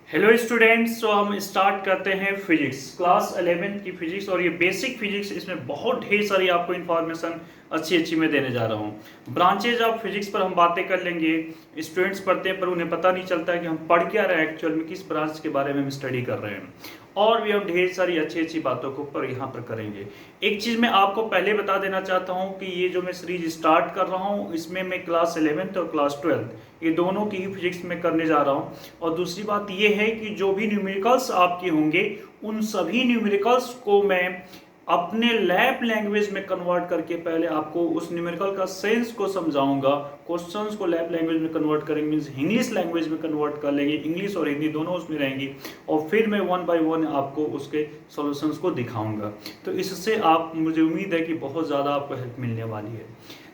Hello students. तो हम start करते हैं फिजिक्स क्लास 11th की फिजिक्स। और ये बेसिक फिजिक्स, इसमें बहुत ढेर सारी आपको इन्फॉर्मेशन अच्छी अच्छी मैं देने जा रहा हूँ। ब्रांचेज ऑफ फिजिक्स पर हम बातें कर लेंगे। स्टूडेंट्स पढ़ते हैं पर उन्हें पता नहीं चलता है कि हम पढ़ क्या रहे हैं, एक्चुअल में किस ब्रांच के बारे में हम स्टडी कर रहे हैं। और भी हम ढेर सारी अच्छी अच्छी बातों को पर यहाँ पर करेंगे। एक चीज़ मैं आपको पहले बता देना चाहता हूँ कि ये जो मैं सीरीज स्टार्ट कर रहा हूँ, इसमें मैं क्लास 11th और क्लास 12th ये दोनों की ही फिजिक्स में करने जा रहा हूँ। और दूसरी बात ये है कि जो भी न्यूमेरिकल्स आपके होंगे, उन सभी न्यूमेरिकल्स को मैं अपने लैब लैंग्वेज में कन्वर्ट करके पहले आपको उस न्यूमेरिकल का सेंस को समझाऊंगा। क्वेश्चंस को लैब लैंग्वेज में कन्वर्ट करेंगे, मीन्स इंग्लिश लैंग्वेज में कन्वर्ट कर लेंगे, इंग्लिश और हिंदी दोनों उसमें रहेंगी। और फिर मैं वन बाय वन आपको उसके सॉल्यूशंस को दिखाऊंगा। तो इससे आप, मुझे उम्मीद है कि बहुत ज़्यादा आपको हेल्प मिलने वाली है।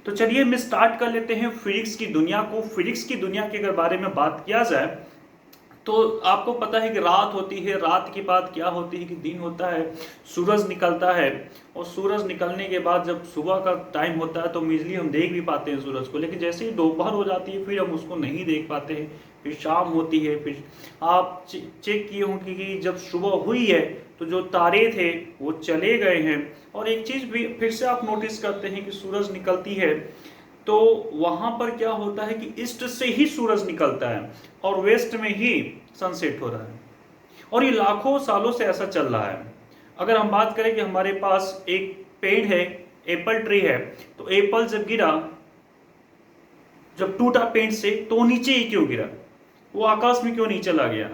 तो चलिए मैं स्टार्ट कर लेते हैं फिजिक्स की दुनिया को। फिजिक्स की दुनिया के अगर बारे में बात किया जाए तो आपको पता है कि रात होती है, रात के बाद क्या होती है कि दिन होता है, सूरज निकलता है। और सूरज निकलने के बाद जब सुबह का टाइम होता है तो इजली हम देख भी पाते हैं सूरज को, लेकिन जैसे ही दोपहर हो जाती है फिर हम उसको नहीं देख पाते हैं। फिर शाम होती है। फिर आप चेक किए होंगे कि जब सुबह हुई है तो जो तारे थे वो चले गए हैं। और एक चीज़ भी फिर से आप नोटिस करते हैं कि सूरज निकलती है तो वहां पर क्या होता है कि ईस्ट से ही सूरज निकलता है और वेस्ट में ही सनसेट हो रहा है। और ये लाखों सालों से ऐसा चल रहा है। अगर हम बात करें कि हमारे पास एक पेड़ है, एप्पल ट्री है, तो एप्पल जब गिरा, जब टूटा पेड़ से, तो वो नीचे ही क्यों गिरा? वो आकाश में क्यों नहीं चला गया?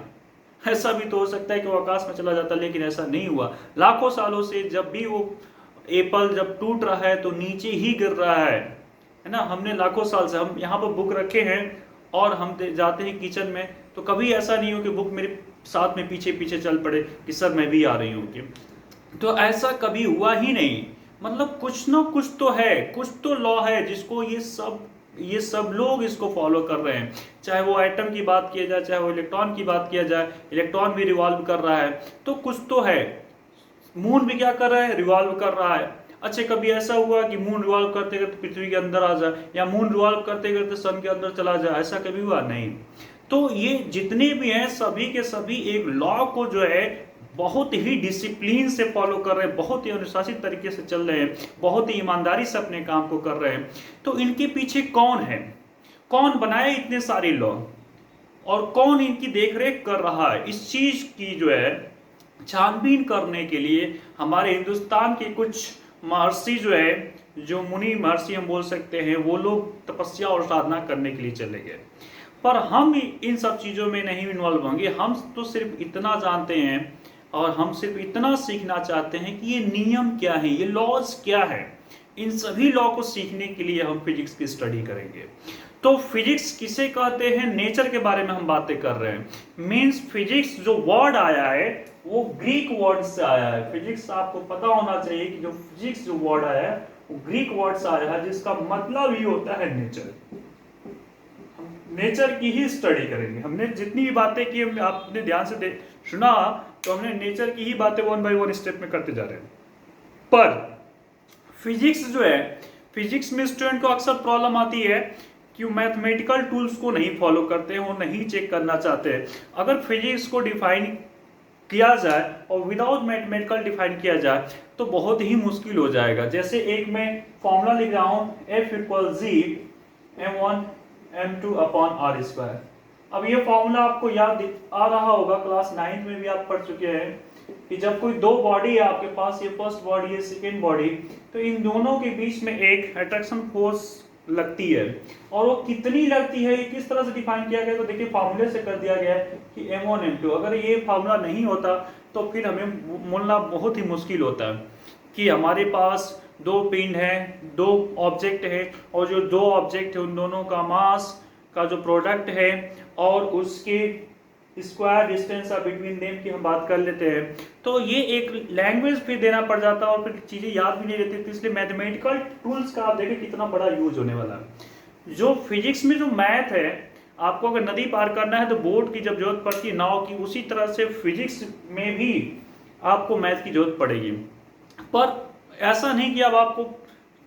ऐसा भी तो हो सकता है कि वो आकाश में चला जाता, लेकिन ऐसा नहीं हुआ। लाखों सालों से जब भी वो एप्पल जब टूट रहा है तो नीचे ही गिर रहा है ना। हमने लाखों साल से हम यहाँ पर बुक रखे हैं और हम जाते हैं किचन में, तो कभी ऐसा नहीं हो कि बुक मेरे साथ में पीछे पीछे चल पड़े कि सर मैं भी आ रही हूँ कि। तो ऐसा कभी हुआ ही नहीं। मतलब कुछ ना कुछ तो है, कुछ तो लॉ है जिसको ये सब लोग इसको फॉलो कर रहे हैं। चाहे वो एटम की बात किया जाए, चाहे वो इलेक्ट्रॉन की बात किया जाए, इलेक्ट्रॉन भी रिवॉल्व कर रहा है। तो कुछ तो है। मून भी क्या कर रहा है? रिवॉल्व कर रहा है। अच्छा, कभी ऐसा हुआ कि मून रिवॉल्व करते करते पृथ्वी के अंदर आ जाए, या मून रिवॉल्व करते करते सन के अंदर चला जाए? ऐसा कभी हुआ? नहीं। तो ये जितने भी हैं सभी के सभी एक लॉ को जो है बहुत ही डिसिप्लिन से फॉलो कर रहे हैं, बहुत ही अनुशासित तरीके से चल रहे हैं, बहुत ही ईमानदारी से अपने काम को कर रहे हैं। तो इनके पीछे कौन है? कौन बनाए इतने सारे लॉ और कौन इनकी देखरेख कर रहा है? इस चीज की जो है छानबीन करने के लिए हमारे हिंदुस्तान के कुछ महर्षि जो है, जो मुनि महर्षि हम बोल सकते हैं, वो लोग तपस्या और साधना करने के लिए चले गए। पर हम इन सब चीज़ों में नहीं इन्वॉल्व होंगे। हम तो सिर्फ इतना जानते हैं और हम सिर्फ इतना सीखना चाहते हैं कि ये नियम क्या है, ये लॉज क्या है। इन सभी लॉ को सीखने के लिए हम फिजिक्स की स्टडी करेंगे। तो फिजिक्स किसे कहते हैं? नेचर के बारे में हम बातें कर रहे हैं। मीन्स फिजिक्स जो वर्ड आया है वो ग्रीक वर्ड से आया है। फिजिक्स आपको पता होना चाहिए कि जो फिजिक्स जो वर्ड आया है वो ग्रीक वर्ड से आया है, जिसका मतलब ही होता है नेचर। नेचर की ही स्टडी करेंगे। हमने जितनी भी बातें की, आपने ध्यान से सुना, तो हमने नेचर की ही बातें वन बाय वन स्टेप में करते जा रहे हैं। पर फिजिक्स जो है, फिजिक्स में स्टूडेंट को अक्सर प्रॉब्लम आती है कि वो मैथमेटिकल टूल्स को नहीं फॉलो करते हैं, वो नहीं चेक करना चाहते हैं। अगर फिजिक्स को डिफाइन किया जाए और विदाउट मैथमेटिकल डिफाइन किया जाए तो बहुत ही मुश्किल हो जाएगा। जैसे एक मैं फॉर्मूला लिख रहा हूँ, F=m1m2/r²। अब ये फॉर्मूला आपको याद आ रहा होगा, क्लास 9th में भी आप पढ़ चुके हैं कि जब कोई दो बॉडी है आपके पास, ये फर्स्ट बॉडी है, सेकेंड बॉडी, तो इन दोनों के बीच में एक अट्रैक्शन फोर्स लगती है। और वो कितनी लगती है, किस तरह से डिफाइन किया गया? तो देखिए फॉर्मूले से कर दिया गया है कि m1m2। अगर ये फॉर्मूला नहीं होता तो फिर हमें बोलना बहुत ही मुश्किल होता है कि हमारे पास दो पिंड हैं, दो ऑब्जेक्ट है, और जो दो ऑब्जेक्ट है उन दोनों का मास का जो प्रोडक्ट है और उसके स्क्वायर डिस्टेंस बिटवीन देम की हम बात कर लेते हैं। तो ये एक लैंग्वेज फिर देना पड़ जाता है और फिर चीज़ें याद भी नहीं रहती। तो इसलिए मैथमेटिकल टूल्स का आप देखें कितना बड़ा यूज होने वाला है। जो फिजिक्स में जो मैथ है, आपको अगर नदी पार करना है तो बोट की जब जरूरत पड़ती है, नाव की, उसी तरह से फिजिक्स में भी आपको मैथ की जरूरत पड़ेगी। पर ऐसा नहीं कि अब आपको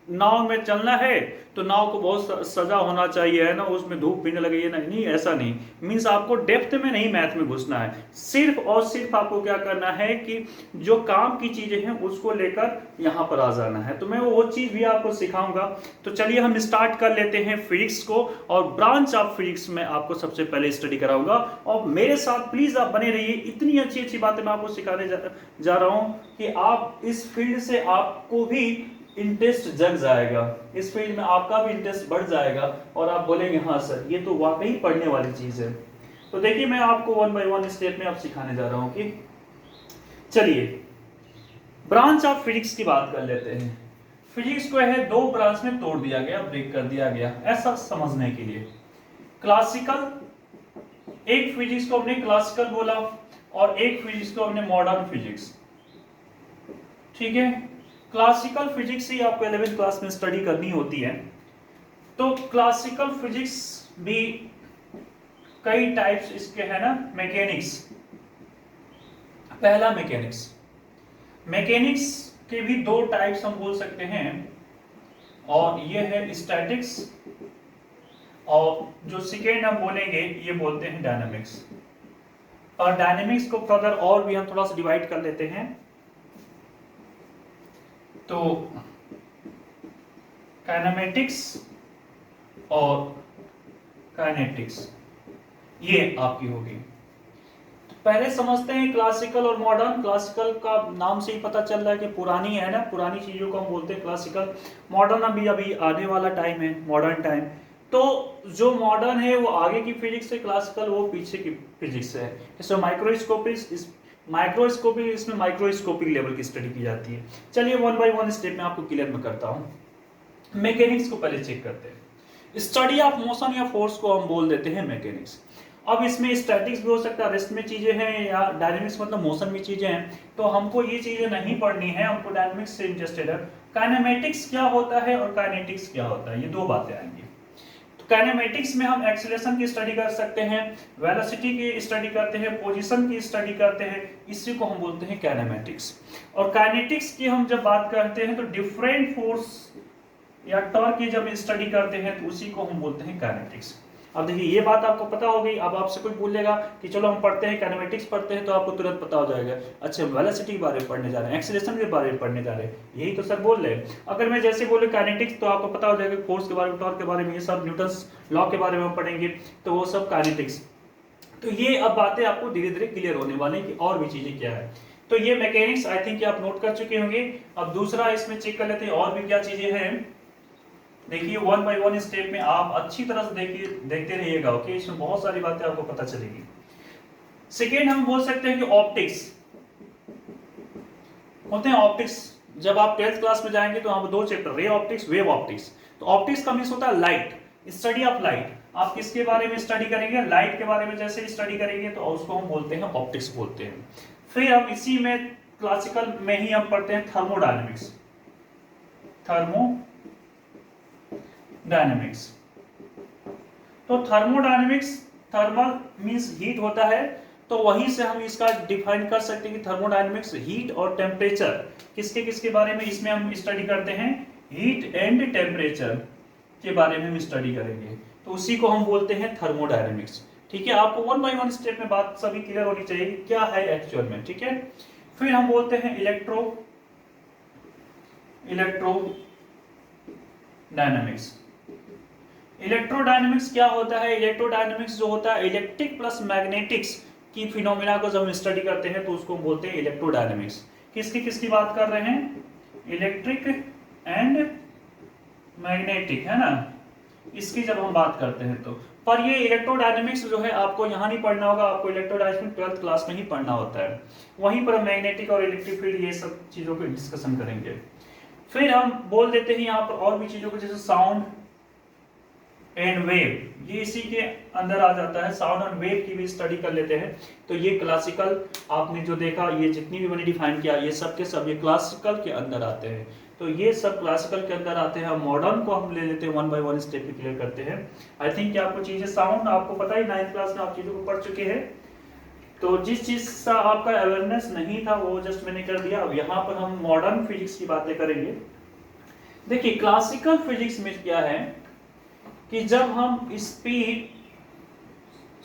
नाव में चलना है तो नाव को बहुत सजा होना चाहिए, है ना, उसमें धूप भी नहीं लगे, नहीं, ऐसा नहीं। मीन्स आपको डेप्थ में नहीं मैथ में घुसना है, सिर्फ और सिर्फ आपको क्या करना है कि जो काम की चीजें हैं उसको लेकर यहाँ पर आ जाना है। तो मैं वो चीज भी आपको सिखाऊंगा। तो चलिए हम स्टार्ट कर लेते हैं फिजिक्स को, और ब्रांच ऑफ फिजिक्स में आपको सबसे पहले स्टडी कराऊंगा। और मेरे साथ प्लीज आप बने रहिए, इतनी अच्छी अच्छी बातें मैं आपको सिखाने जा रहा हूं कि आप इस फील्ड से आपको भी इंटरेस्ट जग जाएगा, इस फील्ड में आपका भी इंटरेस्ट बढ़ जाएगा और आप बोलेंगे हाँ सर ये तो वाकई पढ़ने वाली चीज है। तो देखिए मैं आपको वन बाय वन स्टेप में आप सिखाने जा रहा हूं कि चलिए ब्रांच ऑफ फिजिक्स की बात कर लेते हैं। फिजिक्स को है दो ब्रांच में तोड़ दिया गया, ब्रेक कर दिया गया, ऐसा समझने के लिए। क्लासिकल, एक फिजिक्स को हमने क्लासिकल बोला और एक फिजिक्स को हमने मॉडर्न फिजिक्स। ठीक है, क्लासिकल फिजिक्स ही आपको 11th क्लास में स्टडी करनी होती है। तो क्लासिकल फिजिक्स भी कई टाइप्स इसके है ना। मैकेनिक्स, पहला मैकेनिक्स, मैकेनिक्स के भी दो टाइप्स हम बोल सकते हैं, और ये है स्टैटिक्स, और जो सेकेंड हम बोलेंगे ये बोलते हैं डायनामिक्स। और डायनामिक्स को फर्दर और भी हम थोड़ा सा डिवाइड कर लेते हैं। तो काइनेमेटिक्स और काइनेटिक्स ये आपकी होगी। तो पहले समझते हैं क्लासिकल और मॉडर्न। क्लासिकल का नाम से ही पता चल रहा है कि पुरानी है ना, पुरानी चीजों को हम बोलते हैं क्लासिकल। मॉडर्न अभी अभी आने वाला टाइम है, मॉडर्न टाइम। तो जो मॉडर्न है वो आगे की फिजिक्स है, क्लासिकल वो पीछे की फिजिक्स है। जैसे माइक्रोस्कोपी इसमें माइक्रोस्कोपिक लेवल की स्टडी की जाती है। चलिए वन बाय वन स्टेप में आपको क्लियर में करता हूं। मैकेनिक्स को पहले चेक करते हैं। स्टडी ऑफ मोशन या फोर्स को हम बोल देते हैं मैकेनिक्स। अब इसमें स्टैटिक्स भी हो सकता है, रेस्ट में चीजें हैं, या डायनेमिक्स मतलब मोशन में चीजें हैं। तो हमको ये चीजें नहीं पढ़नी है, हमको डायनेमिक्स से इंटरेस्टेड है। काइनेमेटिक्स क्या होता है और काइनेटिक्स क्या होता है, ये दो बातें आएंगी। काइनेमेटिक्स में हम एक्सीलरेशन की स्टडी कर सकते हैं, वेलोसिटी की स्टडी करते हैं, पोजीशन की स्टडी करते हैं, इसी को हम बोलते हैं काइनेमेटिक्स। और काइनेटिक्स की हम जब बात करते हैं तो डिफरेंट फोर्स या टॉर्क की जब स्टडी करते हैं तो उसी को हम बोलते हैं काइनेटिक्स। अब देखिए ये बात आपको पता होगी। अब आपसे कोई बोलेगा कि चलो हम पढ़ते हैं काइनेमेटिक्स पढ़ते हैं, तो आपको तुरंत पता हो जाएगा अच्छा वेलोसिटी के बारे में पढ़ने जा रहे हैं, एक्सीलरेशन के बारे में पढ़ने जा रहे हैं, यही तो सर बोल रहे हैं। अगर मैं जैसे बोले काइनेटिक्स तो आपको पता हो जाएगा फोर्स के बारे में, टॉर्क के बारे में, ये सब न्यूटन्स लॉ के बारे में हम पढ़ेंगे, तो वो सब काइनेटिक्स। तो ये अब बातें आपको धीरे धीरे क्लियर होने वाली कि और भी चीजें क्या है। तो ये मैकेनिक्स आई थिंक आप नोट कर चुके होंगे। अब दूसरा इसमें चेक कर लेते हैं और भी क्या चीजें हैं। देखिए वन बाय वन स्टेप में आप अच्छी तरह से देखते रहिएगा, ओके, इसमें बहुत सारी बातें आपको पता चलेगी। सेकेंड हम बोल सकते हैं कि ऑप्टिक्स होते हैं। ऑप्टिक्स जब आप 12th क्लास में जाएंगे तो हम दो chapter, ray optics, wave optics. तो ऑप्टिक्स का मीन्स होता है लाइट, स्टडी ऑफ लाइट। आप किसके बारे में स्टडी करेंगे, लाइट के बारे में जैसे स्टडी करेंगे तो उसको हम बोलते हैं ऑप्टिक्स बोलते हैं। फिर हम इसी में क्लासिकल में ही हम पढ़ते हैं थर्मोडायनेमिक्स, डायनेमिक्स। तो थर्मोडायनेमिक्स, थर्मल मींस हीट होता है, तो वहीं से हम इसका डिफाइन कर सकते हैं कि थर्मोडायनेमिक्स हीट और टेम्परेचर किसके किसके बारे में इसमें हम स्टडी करते हैं, हीट एंड टेम्परेचर के बारे में हम स्टडी करेंगे, तो उसी को हम बोलते हैं थर्मोडायनेमिक्स। ठीक है, आपको वन बाय वन स्टेप में बात सभी क्लियर होनी चाहिए क्या है एक्चुअल में। ठीक है, फिर हम बोलते हैं इलेक्ट्रोडायनेमिक्स। इलेक्ट्रोडायनेमिक्स क्या होता है, इलेक्ट्रोडायनेमिक्स जो होता है इलेक्ट्रिक प्लस मैग्नेटिक्स की फिनोमेना को जब हम स्टडी करते हैं तो उसको बोलते हैं इलेक्ट्रोडायनेमिक्स। किसकी बात कर रहे हैं, इलेक्ट्रिक एंड मैग्नेटिक, है ना, इसकी जब हम बात करते हैं तो। पर ये इलेक्ट्रोडायनेमिक्स जो है आपको यहाँ नहीं पढ़ना होगा, आपको इलेक्ट्रोडायनेमिक्स 12th क्लास में ही पढ़ना होता है। वहीं पर मैग्नेटिक और इलेक्ट्रिक फील्ड ये सब चीजों को डिस्कशन करेंगे। फिर हम बोल देते हैं यहाँ पर और भी चीजों को, जैसे साउंड एंड वेव, ये इसी के अंदर आ जाता है। साउंड एंड वेव की भी स्टडी कर लेते हैं। तो ये क्लासिकल आपने जो देखा, ये जितनी भी मैंने डिफाइन किया, ये सब के सब ये क्लासिकल के अंदर आते हैं। तो ये सब क्लासिकल के अंदर आते हैं। मॉडर्न को हम ले लेते हैं, वन बाय वन स्टेप पे क्लियर करते हैं। आई थिंक आपको चीजें, साउंड आपको पता ही 9th क्लास में आप चीजों को पढ़ चुके हैं। तो जिस चीज का आपका अवेयरनेस नहीं था वो जस्ट मैंने कर दिया। अब यहाँ पर हम मॉडर्न फिजिक्स की बातें करेंगे। देखिए क्लासिकल फिजिक्स में क्या है कि जब हम स्पीड,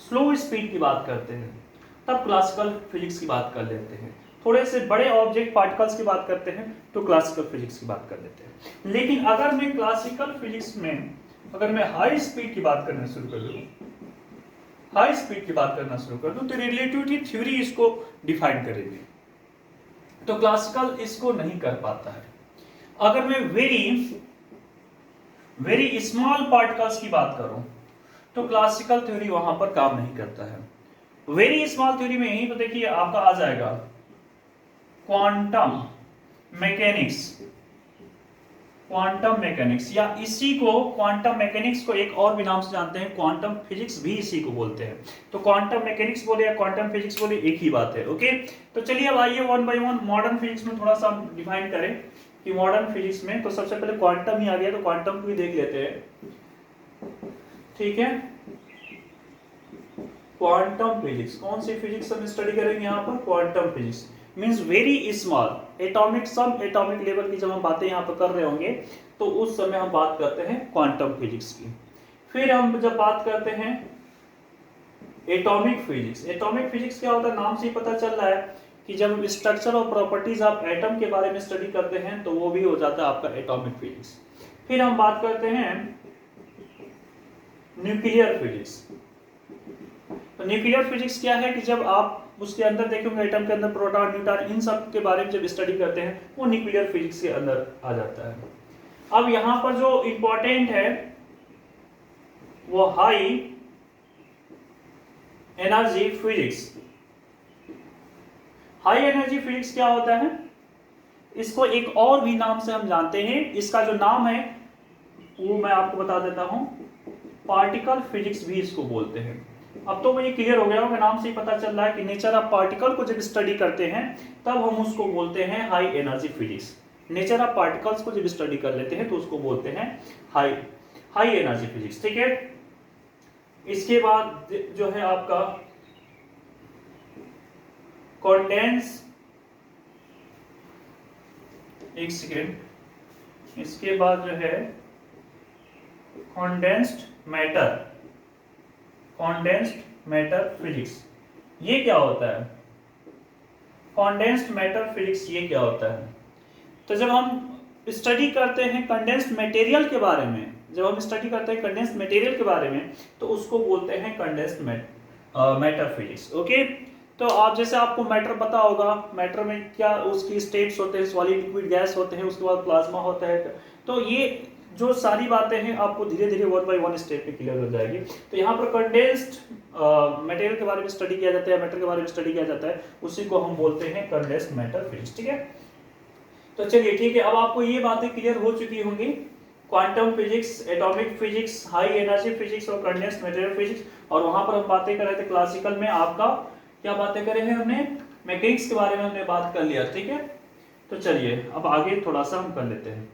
स्लो स्पीड की बात करते हैं तब क्लासिकल फिजिक्स की बात कर लेते हैं। थोड़े से बड़े ऑब्जेक्ट पार्टिकल्स की बात करते हैं तो क्लासिकल फिजिक्स की बात कर लेते हैं। लेकिन अगर मैं क्लासिकल फिजिक्स में अगर मैं हाई स्पीड की बात करना शुरू कर दूं, हाई स्पीड की बात करना शुरू कर दूं तो रिलेटिविटी थ्योरी इसको डिफाइन करेगी, तो क्लासिकल इसको नहीं कर पाता है। अगर मैं वेरी स्मॉल पार्टिकल्स की बात करूं तो क्लासिकल थ्योरी वहां पर काम नहीं करता है। वेरी स्मॉल थ्योरी में यहीं तो देखिए आपका आ जाएगा क्वांटम मैकेनिक्स, क्वांटम मैकेनिक्स, या इसी को क्वांटम मैकेनिक्स को एक और भी नाम से जानते हैं, क्वांटम फिजिक्स भी इसी को बोलते हैं। तो क्वांटम मैकेनिक्स बोले या क्वांटम फिजिक्स बोले एक ही बात है। ओके, तो चलिए अब आइए one by one modern physics में थोड़ा सा डिफाइन करें कि मॉडर्न फिजिक्स में तो सबसे पहले क्वांटम ही आ गया, तो क्वांटम को भी देख लेते हैं। ठीक है, क्वांटम फिजिक्स, कौन सी फिजिक्स हम स्टडी करेंगे यहाँ पर? Quantum physics means very small, atomic some, atomic level की जब हम बातें यहाँ पर कर रहे होंगे तो उस समय हम बात करते हैं क्वांटम फिजिक्स की। फिर हम जब बात करते हैं एटॉमिक फिजिक्स, एटॉमिक फिजिक्स क्या होता है? नाम से ही पता चल रहा है कि जब स्ट्रक्चर और प्रॉपर्टीज आप एटम के बारे में स्टडी करते हैं तो वो भी हो जाता है आपका एटॉमिक फिजिक्स। फिर हम बात करते हैं न्यूक्लियर फिजिक्स। तो न्यूक्लियर फिजिक्स क्या है कि जब आप उसके अंदर देखेंगे एटम के अंदर प्रोटॉन, न्यूट्रॉन, इन सब के बारे में जब स्टडी करते हैं वो न्यूक्लियर फिजिक्स के अंदर आ जाता है। अब यहां पर जो इंपॉर्टेंट है वो high energy physics. High energy physics क्या होता है? इसको एक और भी नाम से हम जानते हैं, इसका जो नाम है वो मैं आपको बता देता हूं, पार्टिकल फिजिक्स भी इसको बोलते हैं। अब तो ये क्लियर हो गया होगा, नाम से ही पता चल रहा है कि नेचर ऑफ पार्टिकल को जब स्टडी करते हैं तब हम उसको बोलते हैं high energy physics. Nature of particles को जब स्टडी कर लेते हैं तो उसको बोलते हैं हाई एनर्जी फिजिक्स। ठीक है, इसके बाद जो है आपका कंडेंस, एक सेकेंड, इसके बाद जो है कंडेंस्ड मैटर फिजिक्स। ये क्या होता है? कंडेंस्ड मैटर फिजिक्स ये क्या होता है? तो जब हम स्टडी करते हैं कंडेंस्ड मटेरियल के बारे में, जब हम स्टडी करते हैं कंडेंस्ड मटेरियल के बारे में तो उसको बोलते हैं कंडेंस्ड मैटर फिजिक्स। ओके, तो आप जैसे आपको मैटर पता होगा, मैटर में क्या उसकी स्टेट्स होते हैं, सॉलिड, लिक्विड, गैस होते हैं, उसके बाद प्लाज्मा होता है। तो ये जो सारी बातें हैं आपको धीरे धीरे वन बाय वन स्टेप पे क्लियर हो जाएगी। तो यहाँ पर कंडेंस्ड मटेरियल के बारे में स्टडी किया जाता है, मैटर के बारे में स्टडी किया जाता है, उसी को हम बोलते हैं कंडेंस्ड मैटर फिजिक्स। ठीक है, तो चलिए ठीक है, अब आपको ये बातें क्लियर हो चुकी होंगी, quantum physics, atomic physics, high energy physics और कंडेंस्ड मटेरियल फिजिक्स। और वहां पर हम बातें कर रहे थे क्लासिकल में, आपका क्या बातें करें हैं हमने? मैकेनिक्स के बारे में हमने बात कर लिया। ठीक है, तो चलिए अब आगे थोड़ा सा हम कर लेते हैं।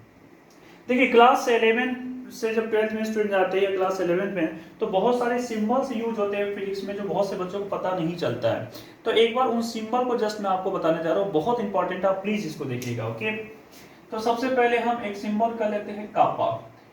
देखिए क्लास 11 से जब 12th में स्टूडेंट आते हैं या क्लास 11 में तो बहुत सारे सिंबल्स यूज होते हैं फिजिक्स में जो बहुत से बच्चों को पता नहीं चलता है। तो एक बार उन सिंबल को जस्ट मैं आपको बताने जा रहा हूँ, बहुत इंपॉर्टेंट है, आप प्लीज इसको देखिएगा। ओके, तो सबसे पहले हम एक सिंबल कर लेते हैं कापा।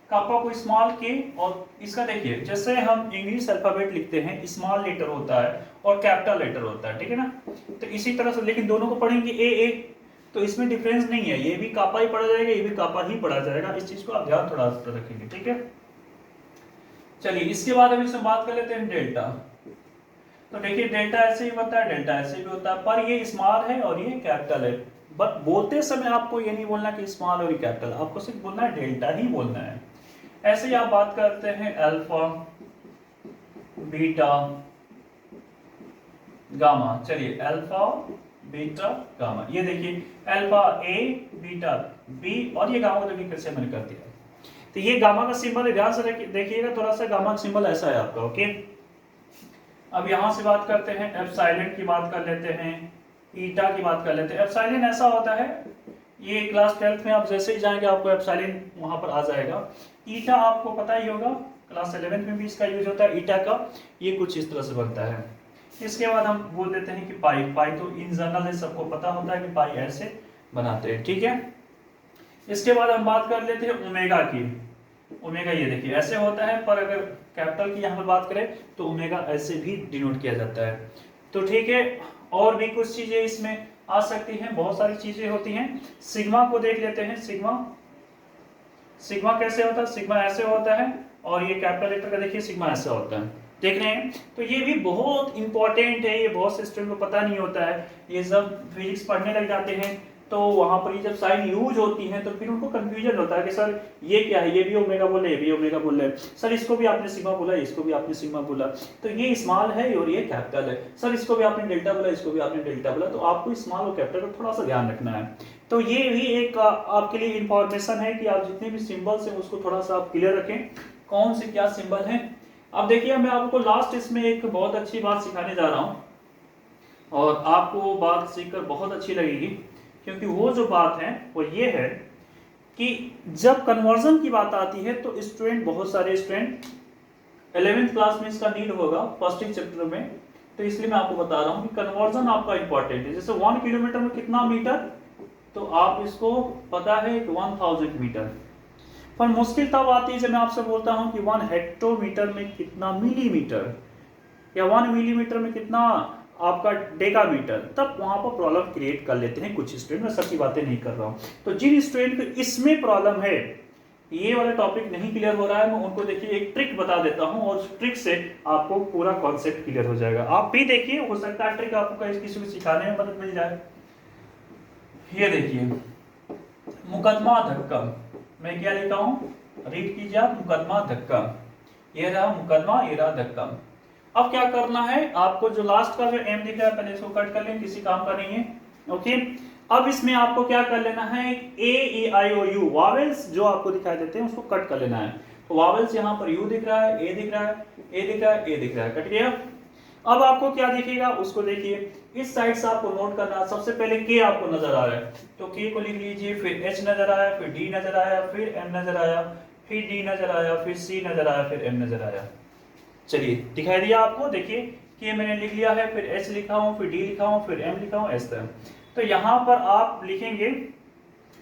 कापा को स्मॉल के, और इसका देखिए जैसे हम इंग्लिश अल्फाबेट लिखते हैं स्मॉल लेटर होता है और कैपिटल लेटर होता है, ठीक है ना? तो इसी तरह से लेकिन दोनों को पढ़ेंगे ए, तो इसमें डिफरेंस नहीं है, ये भी कापा ही पढ़ा जाएगा, ये भी कापा ही पढ़ा जाएगा, इस चीज को आप ध्यान थोड़ा सा रखेंगे। ठीक है, चलिए इसके बाद अभी से बात कर लेते हैं डेल्टा। तो देखिए डेल्टा ऐसे ही होता है, डेल्टा ऐसे भी होता है, पर ये स्मॉल है और ये कैपिटल है। बट बोलते समय आपको ये नहीं बोलना कि स्मॉल और कैपिटल, आपको सिर्फ बोलना है डेल्टा ही बोलना है। ऐसे ही आप बात करते हैं अल्फा, बीटा, गामा। चलिए अल्फा, बीटा, गामा, ये देखिए अल्फा ए, बीटा बी, और ये गामा को देखिए कैसे मैंने कर दिया। तो ये गामा का सिंबल है, ध्यान से देखिएगा थोड़ा सा, गामा का सिंबल ऐसा है आपका। ओके, अब यहां से बात करते हैं एप्सिलॉन की बात कर लेते हैं, ईटा की बात कर लेते हैं। एप्सिलॉन ऐसा होता है, ये क्लास 12th में आप जैसे ही जाएंगे आपको एप्सिलॉन वहां पर आ जाएगा। ईटा आपको पता ही होगा, क्लास 11th में भी इसका यूज होता है ईटा का, ये कुछ इस तरह से बनता है। इसके बाद हम बोल देते हैं कि पाई। पाई तो इन जनरल है, सबको पता होता है कि पाई ऐसे बनाते हैं। ठीक है, इसके बाद हम बात कर लेते हैं ओमेगा की। ओमेगा ये देखिए ऐसे होता है, पर अगर कैपिटल की यहाँ पर बात करें तो ओमेगा ऐसे भी डिनोट किया जाता है। तो ठीक है, और भी कुछ चीजें इसमें आ सकती हैं, बहुत सारी चीजें होती हैं। सिग्मा को देख लेते हैं। सिग्मा, सिग्मा कैसे होता है? सिग्मा ऐसे होता है, और ये कैपिटल लेटर का देखिए सिग्मा ऐसा होता है, देख रहे हैं। तो ये भी बहुत इंपॉर्टेंट है, ये बहुत से स्टूडेंट को पता नहीं होता है। ये जब फिजिक्स पढ़ने लग जाते हैं तो वहां पर ये जब साइन यूज होती है तो फिर उनको कंफ्यूजन होता है कि सर ये क्या है, ये भी ओमेगा बोल रहे, ये भी ओमेगा बोल रहे, सर इसको भी आपने सिग्मा बोला, इसको भी आपने सिग्मा बोला, तो ये स्मॉल है और ये कैपिटल है, सर इसको भी आपने डेल्टा बोला, इसको भी आपने डेल्टा बोला। तो आपको स्मॉल और कैपिटल का थोड़ा सा ध्यान रखना है। तो ये भी एक आपके लिए इंफॉर्मेशन है कि आप जितने भी सिंबल्स हैं उसको थोड़ा सा आप क्लियर रखें, कौन से क्या सिंबल है। अब देखिए मैं आपको लास्ट इसमें एक बहुत अच्छी बात सिखाने जा रहा हूँ, और आपको वो बात सीखकर बहुत अच्छी लगेगी, क्योंकि वो जो बात है वो ये है कि जब कन्वर्जन की बात आती है तो स्टूडेंट, बहुत सारे स्टूडेंट 11th क्लास में इसका नीड होगा फर्स्ट चैप्टर में, तो इसलिए मैं आपको बता रहा हूँ कि कन्वर्जन आपका इंपॉर्टेंट है। जैसे 1 किलोमीटर में कितना मीटर, तो आप इसको पता है कि 1000 मीटर, पर मुश्किल तब आती है जब मैं आपसे बोलता हूं कि 1 हेक्टोमीटर में कितना मिलीमीटर, या 1 मिलीमीटर में कितना आपका डेकामीटर, तब वहां पर प्रॉब्लम क्रिएट कर लेते हैं कुछ स्टूडेंट। मैं सच्ची बातें नहीं कर रहा हूं। तो जिन स्टूडेंट को इसमें प्रॉब्लम है, ये वाला टॉपिक नहीं क्लियर हो रहा है, मैं उनको देखिए एक ट्रिक बता देता हूं, और उस ट्रिक से आपको पूरा कॉन्सेप्ट क्लियर हो जाएगा। आप भी देखिए, हो सकता है ट्रिक आपको किसी को सिखाने में मदद मिल जाए। ये देखिए मुकदमा धक्का, मैं क्या लिखा हूं, रीड कीजिए आप, मुकदमा धक्का, ये रहा मुकदमा, ये रहा धक्का। अब क्या करना है आपको, जो लास्ट का जो एम दिख रहा है पहले इसको कट कर लें, किसी काम का नहीं है, ओके। अब इसमें आपको क्या कर लेना है, ए आई ओ यू वावेल्स जो आपको दिखाई देते हैं उसको कट कर लेना है। तो वावेल्स यहाँ पर यू दिख रहा है, ए दिख रहा है, ए दिख रहा है, ए दिख रहा है, कट गया। अब आपको क्या दिखेगा उसको देखिए, इस साइड से आपको नोट करना। सबसे पहले के आपको नजर आ रहा है, तो के को लिख लीजिए, फिर एच नजर आया, फिर डी नजर आया, फिर एम नजर आया, फिर डी नजर आया, फिर सी नजर आया, फिर एम नजर आया। चलिए दिखाई दिया आपको, देखिए के मैंने लिख लिया है, फिर एच लिखा हूं, फिर डी लिखा हूं, फिर एम लिखा हूं, एस तक। तो यहां पर आप लिखेंगे,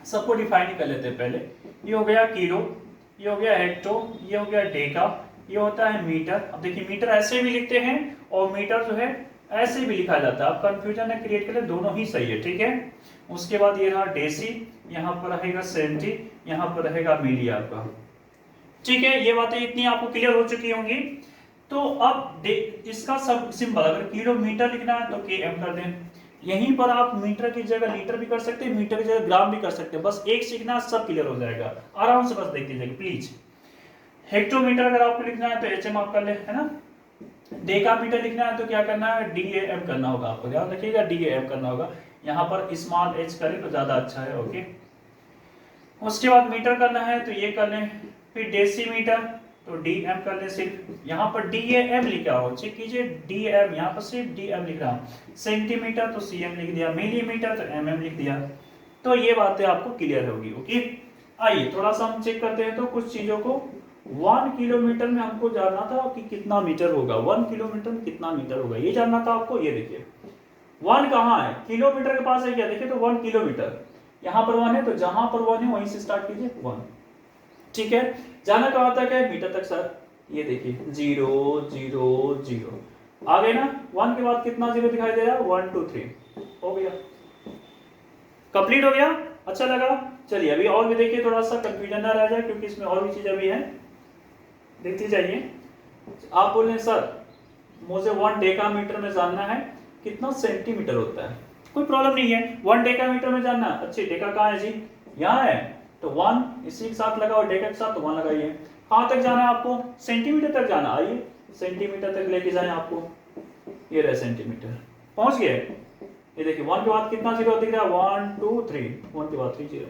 सबको डिफाइन कर लेते हैं पहले। ये हो गया किलो, ये हो गया हेक्टो, ये हो गया डेका, ये होता है मीटर। अब देखिए मीटर ऐसे भी लिखते हैं और मीटर जो है ऐसे भी लिखा जाता है। आप कंफ्यूजन है क्रिएट करें, दोनों ही सही है, ठीक है। उसके बाद ये रहा डेसी, यहाँ पर रहेगा सेंटी, यहाँ पर रहेगा मिली आपका, ठीक है। ये बातें इतनी आपको क्लियर हो चुकी होंगी। तो अब इसका सब सिंबल, अगर किलोमीटर लिखना है तो के एम कर दें। यहीं पर आप मीटर की जगह लीटर भी कर सकते हैं, मीटर की जगह ग्राम भी कर सकते हैं। बस एक सीखना, सब क्लियर हो जाएगा, आराम से बस देख लीजिएगा प्लीज। हेक्टोमीटर अगर आपको लिखना है तो एच एम आप कर ले, है ना। डेकामीटर लिखना है तो क्या करना है, डी ए एम करना होगा, आपको ध्यान रखिएगा, डी ए एम करना होगा। यहाँ पर स्मॉल एच करें तो ज्यादा अच्छा है, ओके। उसके बाद मीटर करना है तो ये कर लें, फिर डेसीमीटर तो डी एम कर लें सिर्फ। यहाँ पर डी ए एम लिखा हो, चेक कीजिए, डी एम, यहाँ पर सिर्फ डी एम लिख रहा हूँ। सेंटीमीटर तो सी एम लिख दिया, मिलीमीटर तो एम एम लिख दिया। तो ये बातें आपको क्लियर होगी, ओके। आइए थोड़ा सा हम चेक करते हैं तो कुछ चीजों को। 1 किलोमीटर में हमको जानना था कि कितना मीटर होगा, 1 किलोमीटर में कितना मीटर होगा ये जानना था आपको। ये देखिए 1 कहाँ है, किलोमीटर के पास है क्या, देखिए तो 1 किलोमीटर, यहाँ पर 1 है तो जहां पर 1 है वहीं से स्टार्ट कीजिए 1, ठीक है। जाना कहाँ तक है, मीटर तक सर। ये देखिए 0 0 0 आ गए ना। 1 के बाद कितना जीरो दिखाई दे रहा है, 1 2 3, हो गया, कंप्लीट हो गया। अच्छा लगा, चलिए अभी और भी देखिए, थोड़ा सा कंफ्यूजन ना रह जाए क्योंकि इसमें और भी चीजें भी हैं, देखते जाइए। आप बोल रहे हैं सर मुझे 1 डेकामीटर में जानना है कितना सेंटीमीटर होता है, कोई प्रॉब्लम नहीं है। 1 डेकामीटर में जानना, अच्छे डेका कहाँ है जी, यहाँ है, तो 1 इसी के साथ लगाओ, डेका के साथ तो 1 लगाइए। कहाँ तक जाना है आपको, सेंटीमीटर तक जाना, आइए सेंटीमीटर तक लेके जाए आपको। ये रहे सेंटीमीटर, पहुंच गए। ये देखिए 1 के बाद कितना जीरो दिख रहा है, 1 2 3, 1 के बाद 3 जीरो।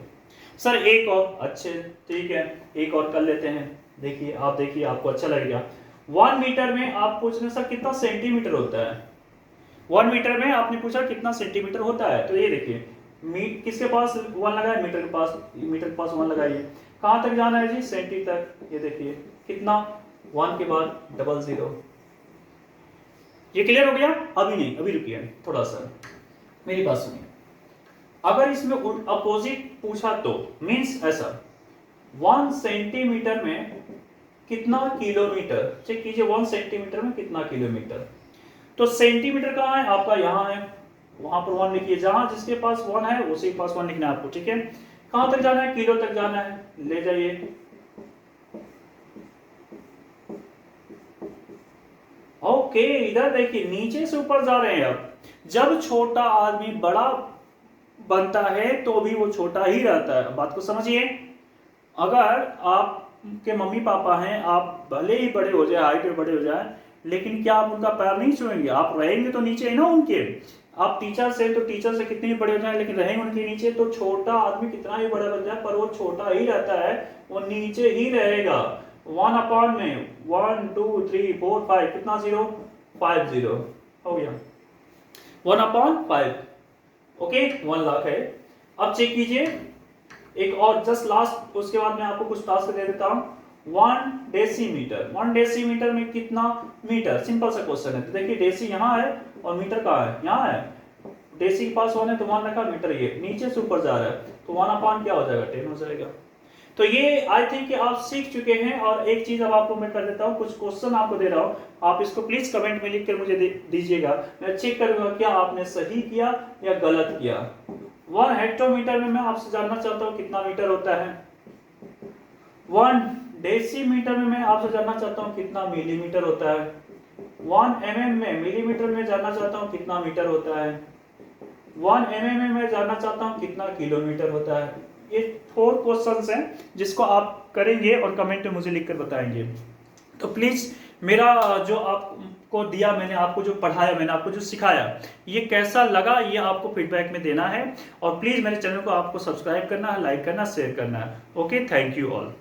सर एक और, अच्छे ठीक है, एक और कर लेते हैं। देखिए आप देखिए, आपको अच्छा लगेगा। 1 मीटर में आप पूछ रहे सर कितना सेंटीमीटर होता है, 1 मीटर में आपने पूछा कितना सेंटीमीटर होता है। तो ये देखिए किसके पास 1 लगा है, मीटर के पास, मीटर के पास 1 लगाइए। कहां तक जाना है जी, सेंटी तक। ये देखिए कितना, 1 के बाद 00। ये क्लियर हो गया, अभी नहीं, अभी रुकिए थोड़ा सा, मेरी बात सुनिए। अगर इसमें अपोजिट पूछा तो मीन्स ऐसा 1 सेंटीमीटर में कितना किलोमीटर, चेक कीजिए 1 सेंटीमीटर में कितना किलोमीटर। तो सेंटीमीटर कहाँ है आपका, यहाँ है, वहां पर 1 लिखिए, जहां जिसके पास 1 है उसी के पास 1 लिखना है आपको, ठीक है। कहां तक जाना है, किलो तक जाना है, ले जाइए। ओके, इधर देखिए नीचे से ऊपर जा रहे हैं। अब जब छोटा आदमी बड़ा बनता है तो भी वो छोटा ही रहता है, बात को समझिए। अगर आपके मम्मी पापा हैं, आप भले ही बड़े हो जाए, हाइट में बड़े हो जाए, लेकिन क्या आप उनका पैर नहीं छुएंगे, आप रहेंगे तो नीचे ही ना उनके। आप टीचर से तो टीचर से कितने भी बड़े हो जाए लेकिन रहेंगे उनके नीचे। तो छोटा आदमी कितना भी बड़ा बन जाए पर वो छोटा ही रहता है, वो नीचे ही रहेगा। 1 अपॉन में 1 2 3 4 5 कितना 0 5 0 हो गया, 1 अपॉन 5। ओके 1 लाख है। अब चेक कीजिए एक और जस्ट लास्ट, उसके बाद मैं आपको कुछ टास्क दे देता हूं। 1 डेसीमीटर, 1 डेसीमीटर में कितना मीटर, सिंपल सा क्वेश्चन है। तो देखिए डेसी यहाँ है और मीटर कहाँ है, यहाँ है। डेसी के पास 1 है तो 1 रखा, मीटर ये नीचे से ऊपर जा रहा है तो 1 अपॉन क्या हो जाएगा 10 हो जाएगा। तो ये आई थिंक कि आप सीख चुके हैं। और एक चीज अब आपको मैं कर देता हूँ, कुछ क्वेश्चन आपको दे रहा हूँ, आप इसको प्लीज कमेंट में लिख कर मुझे दीजिएगा, मैं चेक करूंगा क्या आपने सही किया या गलत किया। 1 हेक्टोमीटर में मैं आपसे जानना चाहता हूँ कितना मीटर होता है। 1 डेसीमीटर में मैं आपसे जानना चाहता हूँ कितना मिलीमीटर होता है। 1 mm में मिलीमीटर में जानना चाहता हूँ कितना मीटर होता है। 1 mm में मैं जानना चाहता हूँ कितना किलोमीटर होता है। ये 4 क्वेश्चंस हैं जिसको आप करेंगे और कमेंट में मुझे लिखकर बताएंगे। तो प्लीज मेरा जो आपको दिया, मैंने आपको जो पढ़ाया, मैंने आपको जो सिखाया, ये कैसा लगा ये आपको फीडबैक में देना है। और प्लीज मेरे चैनल को आपको सब्सक्राइब करना है, लाइक करना, शेयर करना है। Okay, thank you all.